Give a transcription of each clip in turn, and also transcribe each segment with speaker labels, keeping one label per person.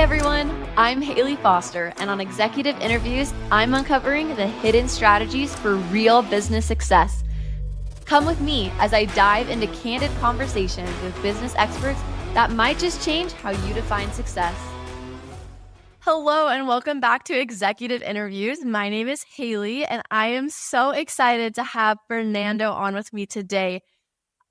Speaker 1: everyone, I'm Haley Foster, and on Executive Interviews, I'm uncovering the hidden strategies for real business success. Come with me as I dive into candid conversations with business experts that might just change how you define success. Hello, and welcome back to Executive Interviews. My name is Haley, and I am so excited to have Fernando on with me today.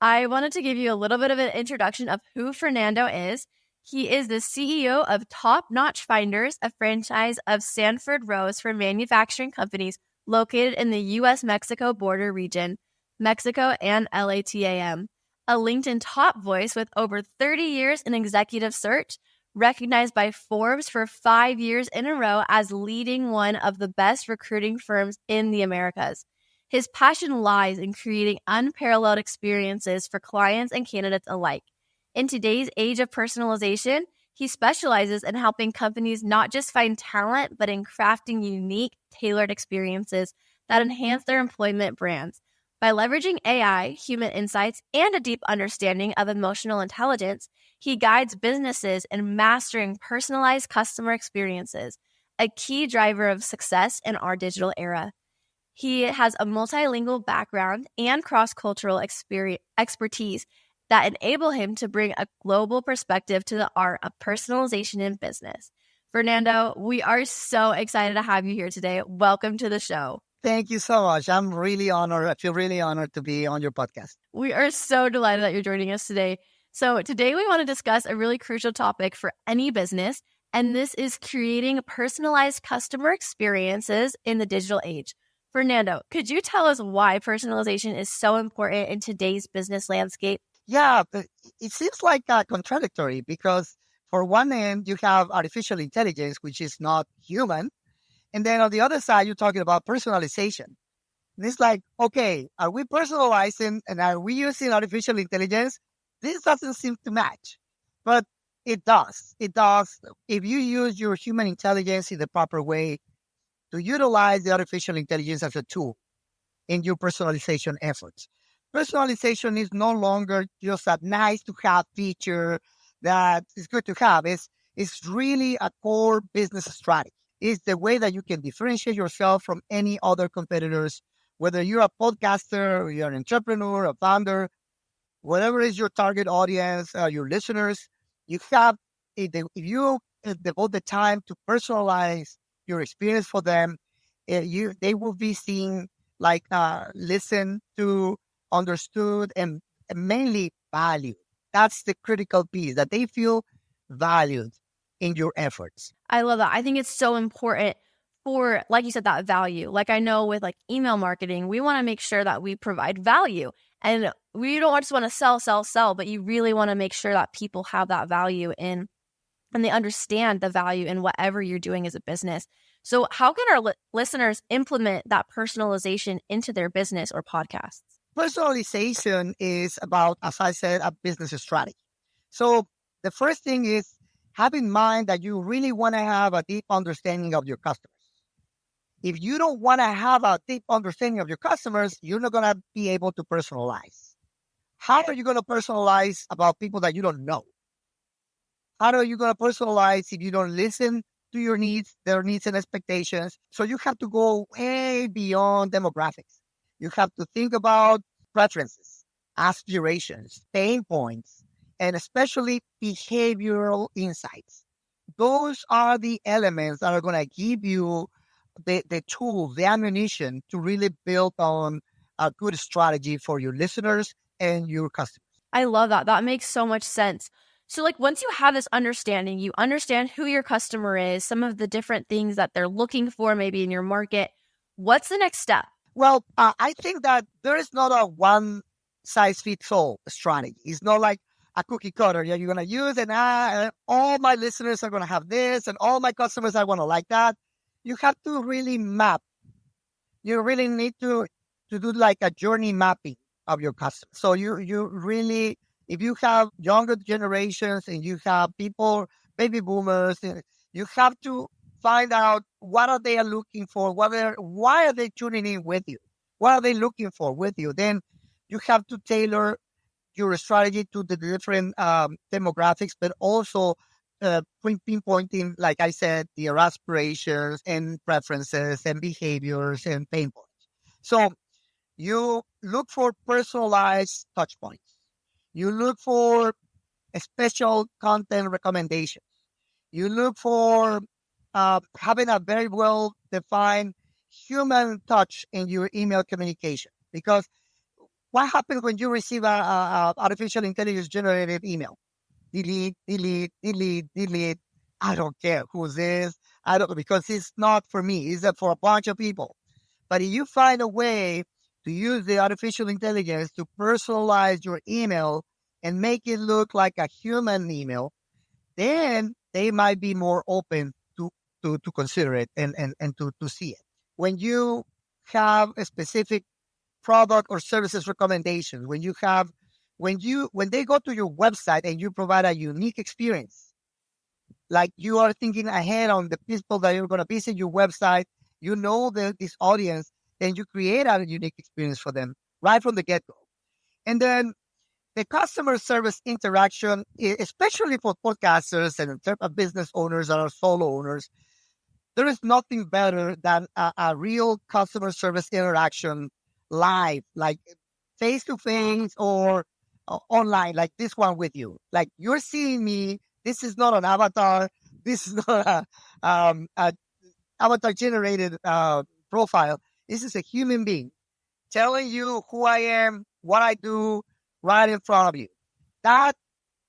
Speaker 1: I wanted to give you a little bit of an introduction of who Fernando is. He is the CEO of Top Notch Finders, a franchise of Sanford Rose for manufacturing companies located in the U.S.-Mexico border region, Mexico and LATAM. A LinkedIn top voice with over 30 years in executive search, recognized by Forbes for 5 years in a row as leading one of the best recruiting firms in the Americas. His passion lies in creating unparalleled experiences for clients and candidates alike. In today's age of personalization, he specializes in helping companies not just find talent, but in crafting unique, tailored experiences that enhance their employment brands. By leveraging AI, human insights, and a deep understanding of emotional intelligence, he guides businesses in mastering personalized customer experiences, a key driver of success in our digital era. He has a multilingual background and cross-cultural expertise that enable him to bring a global perspective to the art of personalization in business. Fernando, we are so excited to have you here today. Welcome to the show.
Speaker 2: Thank you so much. I'm really honored. I feel really honored to be on your podcast.
Speaker 1: We are so delighted that you're joining us today. So today we want to discuss a really crucial topic for any business, and this is creating personalized customer experiences in the digital age. Fernando, could you tell us why personalization is so important in today's business landscape?
Speaker 2: Yeah, but it seems like contradictory because for one end, you have artificial intelligence, which is not human. And then on the other side, you're talking about personalization. And it's like, okay, are we personalizing and are we using artificial intelligence? This doesn't seem to match, but it does. It does. If you use your human intelligence in the proper way to utilize the artificial intelligence as a tool in your personalization efforts. Personalization is no longer just a nice to have feature that is good to have. It's really a core business strategy. It's the way that you can differentiate yourself from any other competitors, whether you're a podcaster or you're an entrepreneur, a founder, whatever is your target audience, your listeners, you have, if you devote the time to personalize your experience for them, they will be seen like listened to, understood, and mainly valued. That's the critical piece, that they feel valued in your efforts.
Speaker 1: I love that. I think it's so important for, like you said, that value. Like I know with like email marketing, we want to make sure that we provide value. And we don't just want to sell, but you really want to make sure that people have that value in and they understand the value in whatever you're doing as a business. So how can our listeners implement that personalization into their business or podcasts?
Speaker 2: Personalization is about, as I said, a business strategy. So the first thing is have in mind that you really want to have a deep understanding of your customers. If you don't want to have a deep understanding of your customers, you're not going to be able to personalize. How are you going to personalize about people that you don't know? How are you going to personalize if you don't listen to your needs, their needs and expectations? So you have to go way beyond demographics. You have to think about preferences, aspirations, pain points, and especially behavioral insights. Those are the elements that are going to give you the tools, the ammunition to really build on a good strategy for your listeners and your customers.
Speaker 1: I love that. That makes so much sense. So like once you have this understanding, you understand who your customer is, some of the different things that they're looking for maybe in your market. What's the next step?
Speaker 2: Well, I think that there is not a one-size-fits-all strategy. It's not like a cookie cutter that you're going to use and all my listeners are going to have this and all my customers are going to like that. You have to really map. You really need to do like a journey mapping of your customers. So you really, if you have younger generations and you have people, baby boomers, you have to find out what are they looking for, why are they tuning in with you, what are they looking for with you. Then you have to tailor your strategy to the different demographics, but also pinpointing, like I said, their aspirations and preferences and behaviors and pain points. So you look for personalized touch points. You look for special content recommendations. You look for having a very well defined human touch in your email communication. Because what happens when you receive a artificial intelligence generated email? Delete, delete, delete, delete. I don't care who's this. I don't, because it's not for me. It's for a bunch of people. But if you find a way to use the artificial intelligence to personalize your email and make it look like a human email, then they might be more open to consider it and to see it. When you have a specific product or services recommendations, when they go to your website and you provide a unique experience, like you are thinking ahead on the people that you're going to visit your website, this audience, then you create a unique experience for them right from the get-go. And then the customer service interaction, especially for podcasters and business owners that are solo owners, there is nothing better than a real customer service interaction live, like face to face or online, like this one with you. Like you're seeing me. This is not an avatar. This is not a avatar generated profile. This is a human being telling you who I am, what I do, right in front of you. That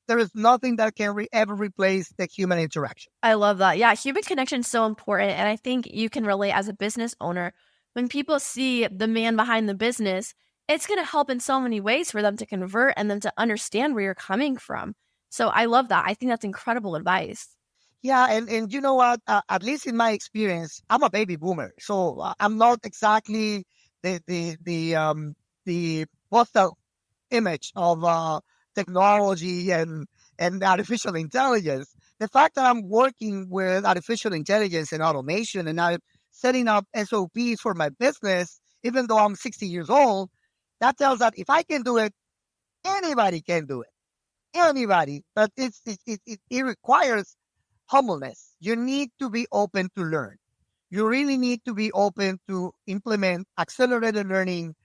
Speaker 2: there is nothing that can ever replace the human interaction.
Speaker 1: I love that. Yeah, human connection is so important. And I think you can relate as a business owner. When people see the man behind the business, it's going to help in so many ways for them to convert and them to understand where you're coming from. So I love that. I think that's incredible advice.
Speaker 2: Yeah, and you know what? At least in my experience, I'm a baby boomer, so I'm not exactly the postal image of technology and artificial intelligence. The fact that I'm working with artificial intelligence and automation, and I'm setting up SOPs for my business, even though I'm 60 years old, that tells that if I can do it, anybody can do it. Anybody, but it requires humbleness. You need to be open to learn. You really need to be open to implement accelerated learning,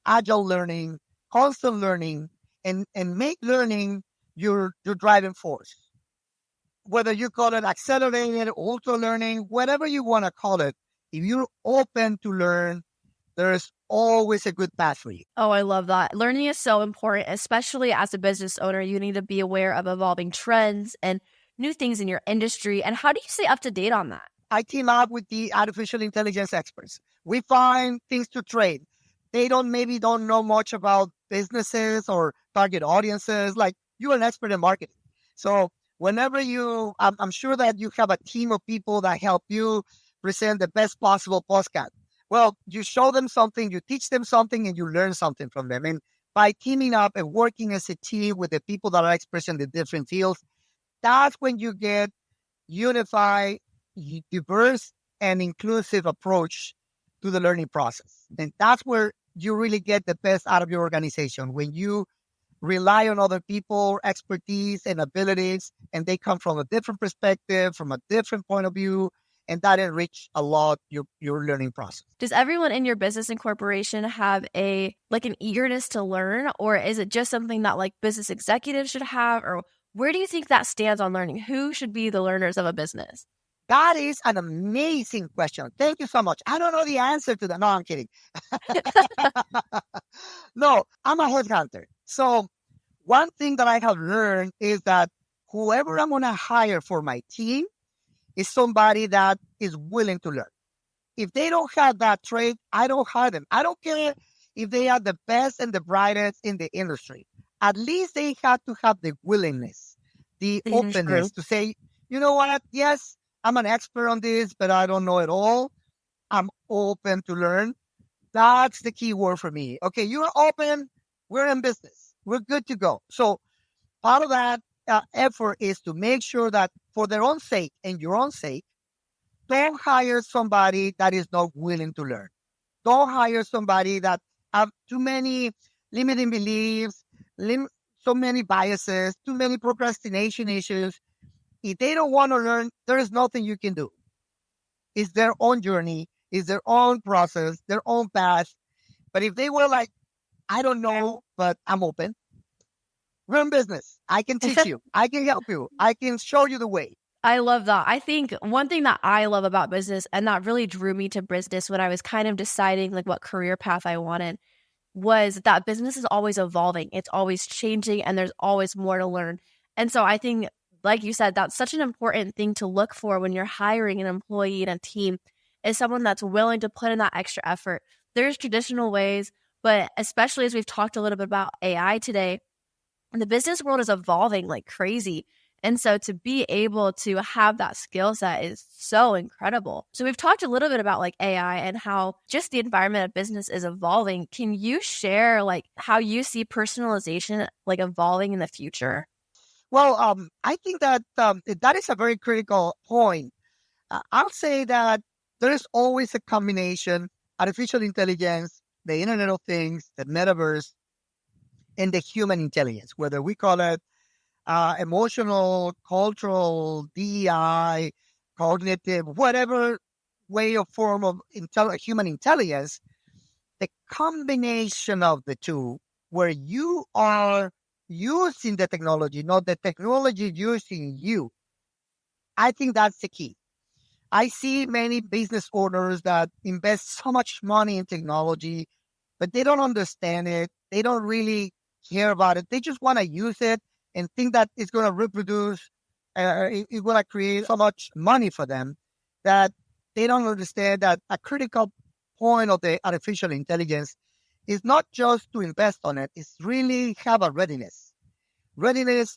Speaker 2: agile learning, constant learning, and make learning your driving force. Whether you call it accelerated, ultra learning, whatever you want to call it, if you're open to learn, there's always a good path for you.
Speaker 1: Oh, I love that. Learning is so important, especially as a business owner. You need to be aware of evolving trends and new things in your industry. And how do you stay up to date on that?
Speaker 2: I team up with the artificial intelligence experts. We find things to trade. They maybe don't know much about businesses or target audiences. Like you're an expert in marketing. So whenever I'm sure that you have a team of people that help you present the best possible podcast. Well, you show them something, you teach them something, and you learn something from them. And by teaming up and working as a team with the people that are experts in the different fields, that's when you get unified, diverse, and inclusive approach to the learning process. And that's where you really get the best out of your organization, when you rely on other people, expertise, and abilities, and they come from a different perspective, from a different point of view, and that enrich a lot your learning process.
Speaker 1: Does everyone in your business and corporation have an eagerness to learn, or is it just something that like business executives should have, or where do you think that stands on learning? Who should be the learners of a business?
Speaker 2: That is an amazing question. Thank you so much. I don't know the answer to that. No, I'm kidding. No, I'm a headhunter. So one thing that I have learned is that whoever I'm going to hire for my team is somebody that is willing to learn. If they don't have that trait, I don't hire them. I don't care if they are the best and the brightest in the industry. At least they have to have the willingness, the openness to say, you know what? Yes, I'm an expert on this, but I don't know it all. I'm open to learn. That's the key word for me. Okay, you're open. We're in business. We're good to go. So part of that effort is to make sure that for their own sake and your own sake, don't hire somebody that is not willing to learn. Don't hire somebody that have too many limiting beliefs, so many biases, too many procrastination issues. If they don't want to learn, there is nothing you can do. It's their own journey, it's their own process, their own path. But if they were like, I don't know, but I'm open, run business. I can teach you. I can help you. I can show you the way.
Speaker 1: I love that. I think one thing that I love about business and that really drew me to business when I was kind of deciding like what career path I wanted was that business is always evolving. It's always changing and there's always more to learn. And so I think, like you said, that's such an important thing to look for when you're hiring an employee and a team is someone that's willing to put in that extra effort. There's traditional ways, but especially as we've talked a little bit about AI today, the business world is evolving like crazy. And so to be able to have that skill set is so incredible. So we've talked a little bit about like AI and how just the environment of business is evolving. Can you share like how you see personalization like evolving in the future?
Speaker 2: Well, I think that that is a very critical point. I'll say that there is always a combination: artificial intelligence, the Internet of Things, the metaverse, and the human intelligence, whether we call it emotional, cultural, DEI, cognitive, whatever way or form of human intelligence, the combination of the two, where you are using the technology, not the technology using you. I think that's the key. I see many business owners that invest so much money in technology, but they don't understand it. They don't really care about it. They just want to use it and think that it's going to reproduce, it's going to create so much money for them that they don't understand that a critical point of the artificial intelligence is not just to invest on it, it's really have a readiness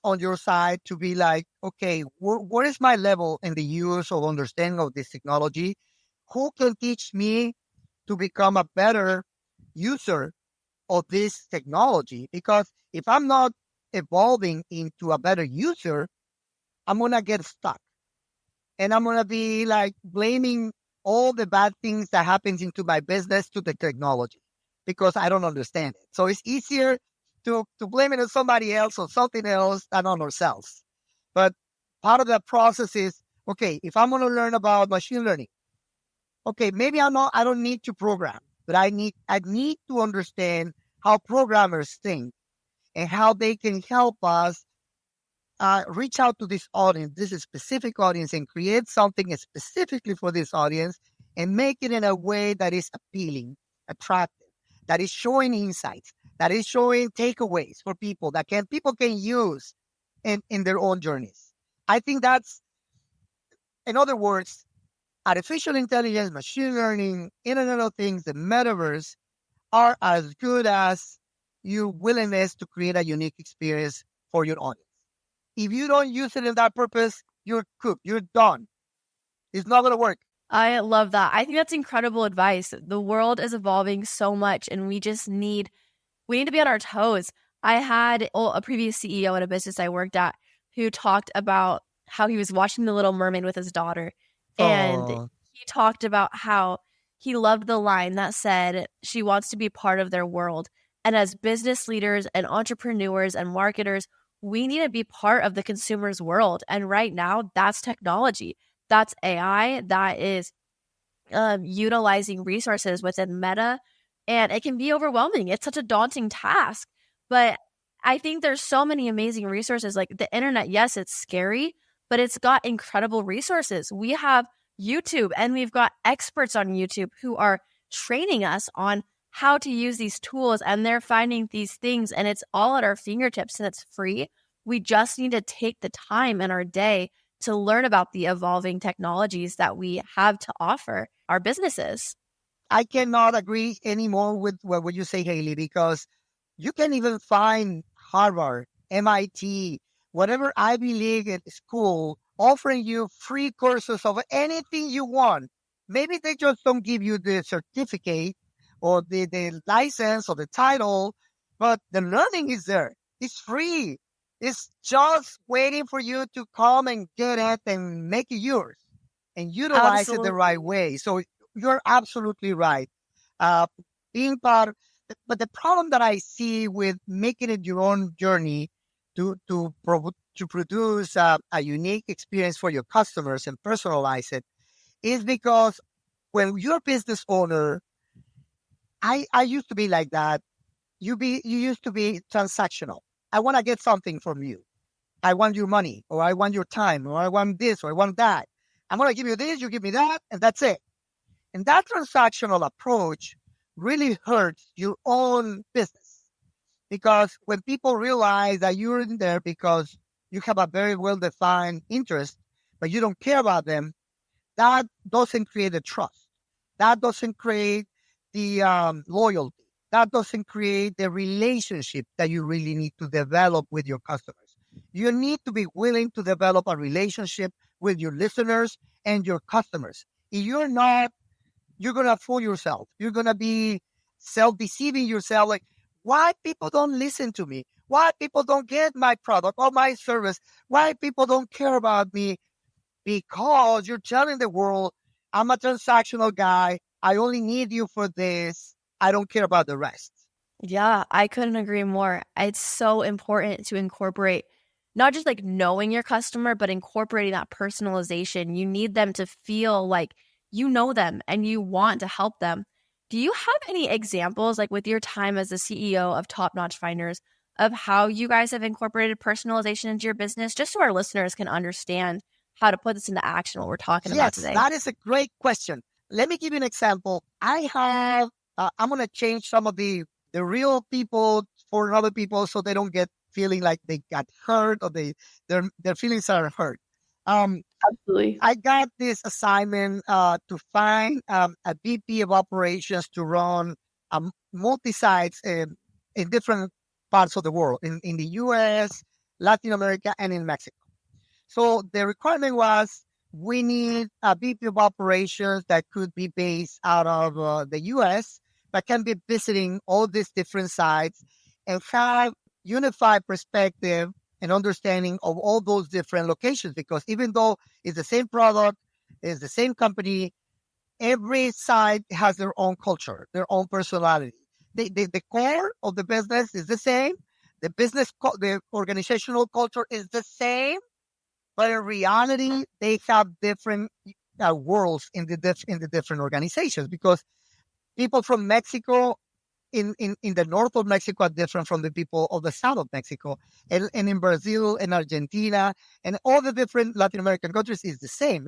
Speaker 2: on your side to be like, okay, what is my level in the use of understanding of this technology? Who can teach me to become a better user of this technology? Because if I'm not evolving into a better user, I'm going to get stuck. And I'm going to be like blaming all the bad things that happens into my business to the technology because I don't understand it. So it's easier to blame it on somebody else or something else than on ourselves. But part of the process is, okay, if I'm going to learn about machine learning, okay, maybe I don't need to program, but I need to understand how programmers think and how they can help us reach out to this audience, this specific audience, and create something specifically for this audience and make it in a way that is appealing, attractive, that is showing insights, that is showing takeaways for people that people can use in their own journeys. I think that's, in other words, artificial intelligence, machine learning, Internet of Things, the metaverse are as good as your willingness to create a unique experience for your audience. If you don't use it in that purpose, you're cooked. You're done. It's not going to work.
Speaker 1: I love that. I think that's incredible advice. The world is evolving so much and we need to be on our toes. I had a previous CEO at a business I worked at who talked about how he was watching The Little Mermaid with his daughter. And
Speaker 2: Oh,
Speaker 1: he talked about how he loved the line that said, she wants to be part of their world. And as business leaders and entrepreneurs and marketers, we need to be part of the consumer's world. And right now, that's technology. That's AI. That is utilizing resources within Meta. And it can be overwhelming. It's such a daunting task. But I think there's so many amazing resources. Like the internet, yes, it's scary, but it's got incredible resources. We have YouTube and we've got experts on YouTube who are training us on how to use these tools, and they're finding these things and it's all at our fingertips and it's free. We just need to take the time in our day to learn about the evolving technologies that we have to offer our businesses.
Speaker 2: I cannot agree anymore with what you say, Haley, because you can even find Harvard, MIT, whatever Ivy League school offering you free courses of anything you want. Maybe they just don't give you the certificate or the license or the title, but the learning is there. It's free. It's just waiting for you to come and get it and make it yours and utilize it the right way. So you're absolutely right. Being part, but the problem that I see with making it your own journey to produce a unique experience for your customers and personalize it is because when you're a business owner, I used to be like that. You used to be transactional. I want to get something from you. I want your money, or I want your time, or I want this, or I want that. I'm going to give you this, you give me that, and that's it. And that transactional approach really hurts your own business because when people realize that you're in there because you have a very well defined interest, but you don't care about them, that doesn't create the trust. That doesn't create the loyalty. That doesn't create the relationship that you really need to develop with your customers. You need to be willing to develop a relationship with your listeners and your customers. If you're not, you're going to fool yourself. You're going to be self-deceiving yourself. Like, why people don't listen to me? Why people don't get my product or my service? Why people don't care about me? Because you're telling the world, I'm a transactional guy. I only need you for this. I don't care about the rest.
Speaker 1: Yeah, I couldn't agree more. It's so important to incorporate not just like knowing your customer, but incorporating that personalization. You need them to feel like you know them and you want to help them. Do you have any examples, like with your time as the CEO of Top Notch Finders, of how you guys have incorporated personalization into your business, just so our listeners can understand how to put this into action, what we're talking about
Speaker 2: Yes,
Speaker 1: today?
Speaker 2: that is a great question. Let me give you an example. I have, I'm going to change some of the real people for other people so they don't get feeling like they got hurt or their feelings are hurt. Um,
Speaker 1: Absolutely.
Speaker 2: I got this assignment to find a VP of operations to run multi-sites in different parts of the world, in the US, Latin America, and in Mexico. So the requirement was we need a VP of operations that could be based out of the US, but can be visiting all these different sites and have unified perspective and understanding of all those different locations. Because even though it's the same product, it's the same company, every site has their own culture, their own personality. The core of the business is the same. The organizational culture is the same, but in reality, they have different worlds in the different organizations because people from Mexico in the north of Mexico are different from the people of the south of Mexico. And in Brazil and Argentina and all the different Latin American countries is the same.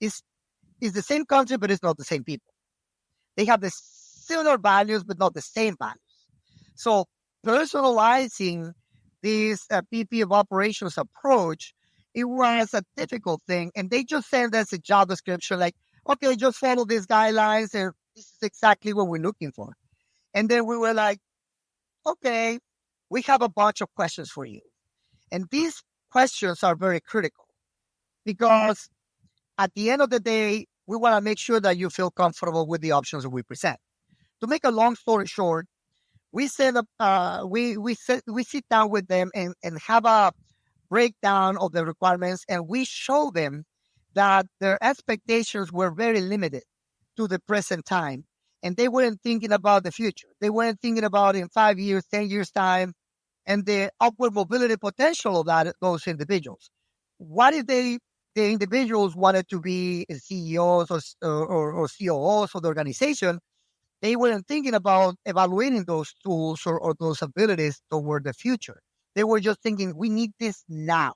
Speaker 2: Is the same country, but it's not the same people. They have the similar values, but not the same values. So personalizing this PP of operations approach, it was a difficult thing. And they just sent us a job description like, okay, just follow these guidelines and this is exactly what we're looking for. And then we were like, okay, we have a bunch of questions for you. And these questions are very critical because at the end of the day, we want to make sure that you feel comfortable with the options that we present. To make a long story short, we set up, we sit down with them and have a breakdown of the requirements, and we show them that their expectations were very limited to the present time, and they weren't thinking about the future. They weren't thinking about in 5 years, 10 years time, and the upward mobility potential of those individuals. What if the individuals wanted to be CEOs or COOs of the organization? They weren't thinking about evaluating those tools or those abilities toward the future. They were just thinking, we need this now,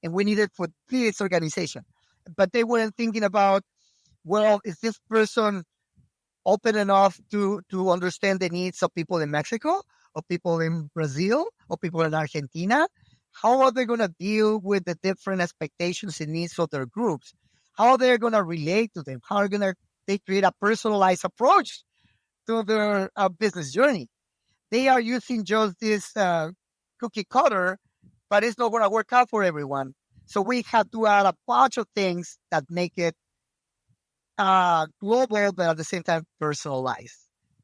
Speaker 2: and we need it for this organization. But they weren't thinking about, well, is this person open enough to understand the needs of people in Mexico, or people in Brazil, or people in Argentina? How are they going to deal with the different expectations and needs of their groups? How are they going to relate to them? How are they create a personalized approach to their business journey? They are using just this cookie cutter, but it's not going to work out for everyone. So we have to add a bunch of things that make it global, but at the same time personalized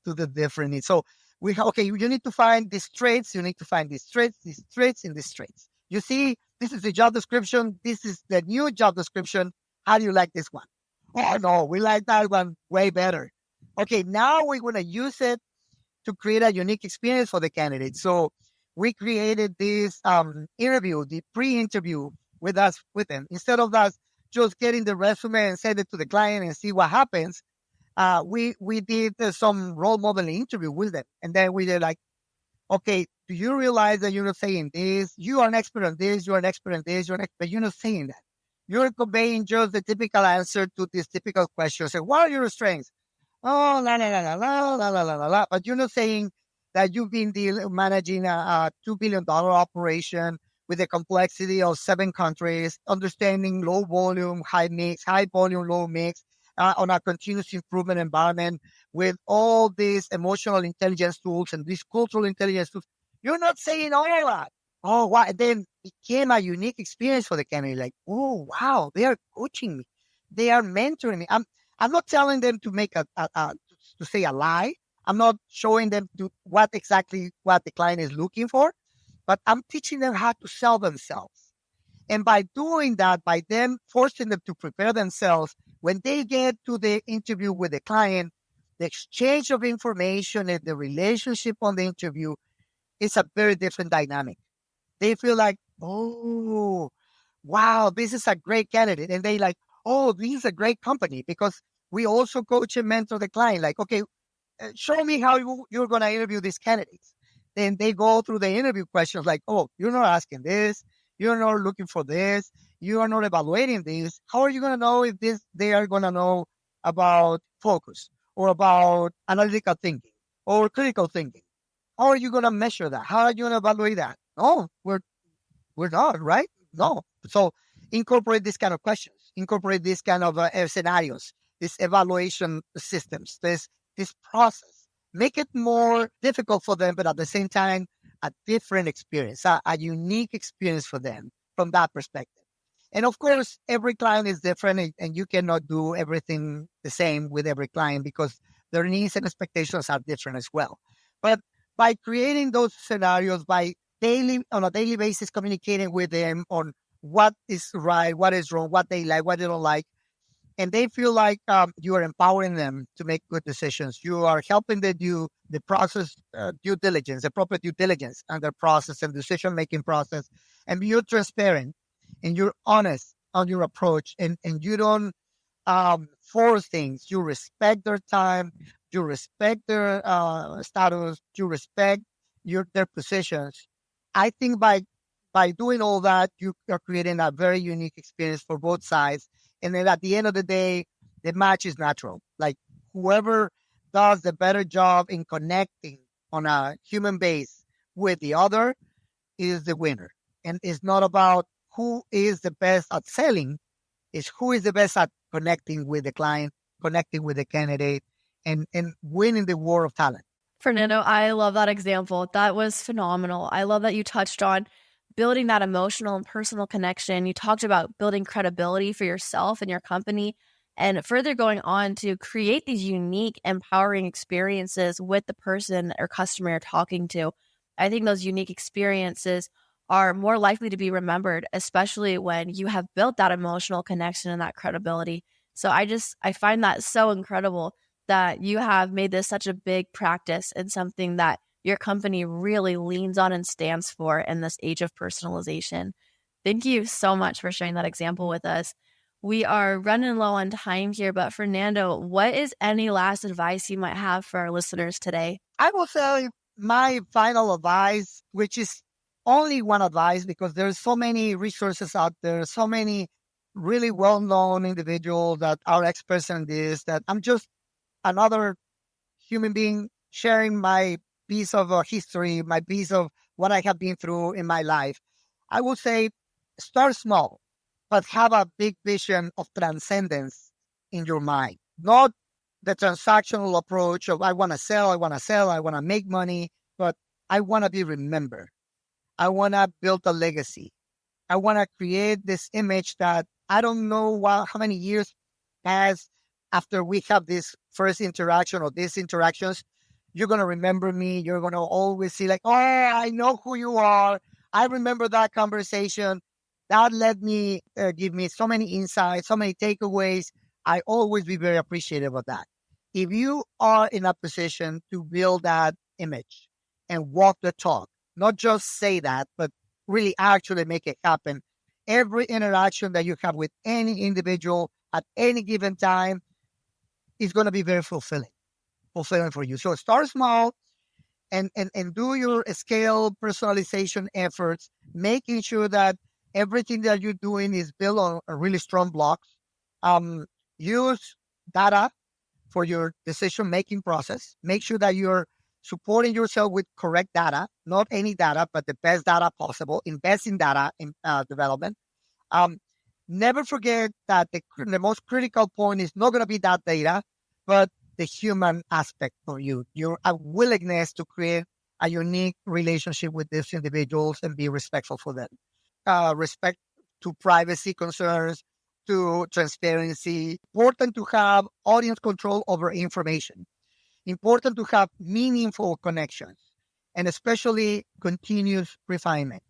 Speaker 2: to the different needs. So okay, you need to find these traits, you need to find these traits, and these traits. You see, this is the job description, this is the new job description. How do you like this one? Oh no, we like that one way better. Okay, now we're going to use it to create a unique experience for the candidate. So we created this interview, the pre-interview with them. Instead of us just getting the resume and send it to the client and see what happens, we did some role modeling interview with them, and then we did like, okay, do you realize that you're not saying this? You are an expert on this. You're an expert on this. You're an expert, but you're not saying that. You're conveying just the typical answer to these typical questions. And what are your strengths? Oh, la la la la la la la la la la. But you're not saying that you've been managing a $2 billion operation with the complexity of 7 countries, understanding low volume, high mix, high volume, low mix, on a continuous improvement environment with all these emotional intelligence tools and these cultural intelligence tools. You're not saying all that. Oh, wow. And then it became a unique experience for the candidate. Like, oh, wow, they are coaching me. They are mentoring me. I'm not telling them to make to say a lie. I'm not showing them what the client is looking for, but I'm teaching them how to sell themselves. And by doing that, by them forcing them to prepare themselves, when they get to the interview with the client, the exchange of information and the relationship on the interview is a very different dynamic. They feel like, oh, wow, this is a great candidate. And they like, oh, this is a great company, because we also coach and mentor the client. Like, okay, show me how you're going to interview these candidates. Then they go through the interview questions like, oh, you're not asking this. You're not looking for this. You are not evaluating this. How are you going to know if they are going to know about focus or about analytical thinking or critical thinking? How are you going to measure that? How are you going to evaluate that? No, we're not, right? No. So incorporate this kind of questions, incorporate this kind of scenarios, these evaluation systems, this process. Make it more difficult for them, but at the same time, a different experience, a unique experience for them from that perspective. And of course, every client is different, and you cannot do everything the same with every client because their needs and expectations are different as well. But by creating those scenarios, on a daily basis, communicating with them on what is right, what is wrong, what they like, what they don't like, and they feel like you are empowering them to make good decisions. You are helping them do the process, due diligence, the proper due diligence and their process and decision-making process. And you're transparent and you're honest on your approach, and you don't force things. You respect their time. You respect their status. You respect their positions. I think by doing all that, you are creating a very unique experience for both sides. And then at the end of the day, the match is natural. Like whoever does the better job in connecting on a human base with the other is the winner. And it's not about who is the best at selling, it's who is the best at connecting with the client, connecting with the candidate, and winning the war of talent.
Speaker 1: Fernando, I love that example. That was phenomenal. I love that you touched on building that emotional and personal connection. You talked about building credibility for yourself and your company, and further going on to create these unique, empowering experiences with the person or customer you're talking to. I think those unique experiences are more likely to be remembered, especially when you have built that emotional connection and that credibility. So I find that so incredible that you have made this such a big practice and something that your company really leans on and stands for in this age of personalization. Thank you so much for sharing that example with us. We are running low on time here, but Fernando, what is any last advice you might have for our listeners today?
Speaker 2: I will say my final advice, which is only one advice because there's so many resources out there, so many really well-known individuals that are experts in this, that I'm just another human being sharing my piece of history, my piece of what I have been through in my life. I would say start small, but have a big vision of transcendence in your mind. Not the transactional approach of I want to sell, I want to make money, but I want to be remembered. I want to build a legacy. I want to create this image that I don't know how many years pass after we have this first interaction or these interactions. You're going to remember me. You're going to always see like, oh, I know who you are. I remember that conversation. That let me give me so many insights, so many takeaways. I always be very appreciative of that. If you are in a position to build that image and walk the talk Not just say that, but really actually make it happen. Every interaction that you have with any individual at any given time is going to be very fulfilling for you. So start small and do your scale personalization efforts, making sure that everything that you're doing is built on a really strong blocks. Use data for your decision making process. Make sure that you're supporting yourself with correct data, not any data, but the best data possible. Invest in data in development. Um, Never forget that the most critical point is not going to be that data, but the human aspect for you, your willingness to create a unique relationship with these individuals and be respectful for them. Respect to privacy concerns, to transparency. Important to have audience control over information. Important to have meaningful connections and especially continuous refinement.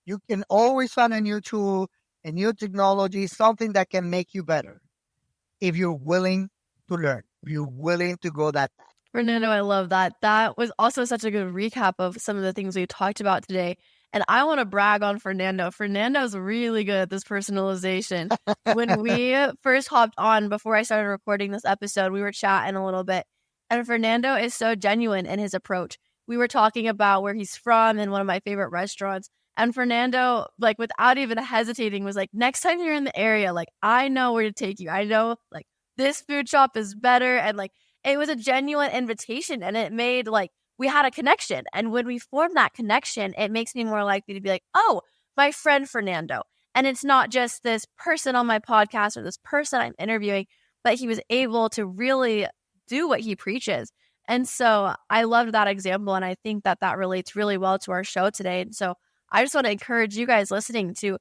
Speaker 2: You can always find a new tool, a new technology, something that can make you better if you're willing to learn, if you're willing to go that path.
Speaker 1: Fernando, I love that. That was also such a good recap of some of the things we talked about today. And I want to brag on Fernando. Fernando's really good at this personalization. When we first hopped on before I started recording this episode, we were chatting a little bit. And Fernando is so genuine in his approach. We were talking about where he's from and one of my favorite restaurants. And Fernando, like without even hesitating, was like, next time you're in the area, like, I know where to take you. I know like this food shop is better. And like, it was a genuine invitation and it made like, we had a connection. And when we form that connection, it makes me more likely to be like, oh, my friend Fernando. And it's not just this person on my podcast or this person I'm interviewing, but he was able to really do what he preaches. And so I loved that example. And I think that that relates really well to our show today. And so I just want to encourage you guys listening to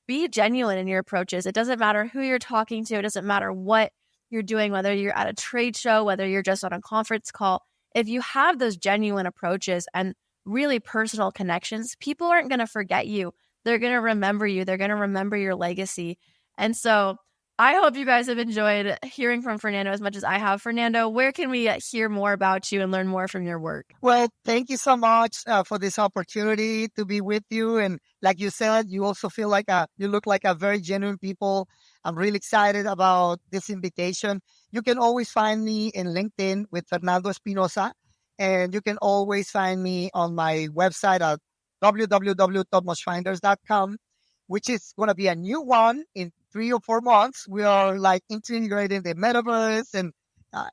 Speaker 1: be genuine in your approaches. It doesn't matter who you're talking to. It doesn't matter what you're doing, whether you're at a trade show, whether you're just on a conference call. If you have those genuine approaches and really personal connections, people aren't going to forget you. They're going to remember you. They're going to remember your legacy. And so I hope you guys have enjoyed hearing from Fernando as much as I have. Fernando, where can we hear more about you and learn more from your work?
Speaker 2: Well, thank you so much for this opportunity to be with you. And like you said, you also feel like you look like a very genuine people. I'm really excited about this invitation. You can always find me in LinkedIn with Fernando Espinosa. And you can always find me on my website at www.topnotchfinders.com, which is going to be a new one in 3 or 4 months. We are like integrating the metaverse and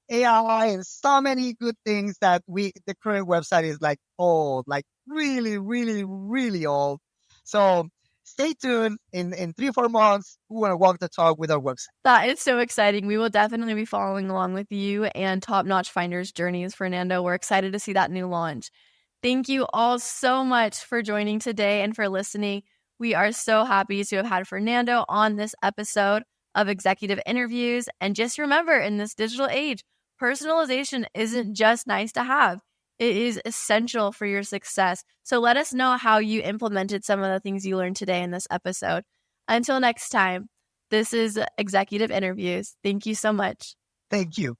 Speaker 2: AI and so many good things that the current website is like old, like really, really, really old. So stay tuned. In 3 or 4 months, we want to walk the talk with our website.
Speaker 1: That is so exciting. We will definitely be following along with you and Top Notch Finders journeys, Fernando. We're excited to see that new launch. Thank you all so much for joining today and for listening. We are so happy to have had Fernando on this episode of Executive Interviews. And just remember, in this digital age, personalization isn't just nice to have. It is essential for your success. So let us know how you implemented some of the things you learned today in this episode. Until next time, this is Executive Interviews. Thank you so much.
Speaker 2: Thank you.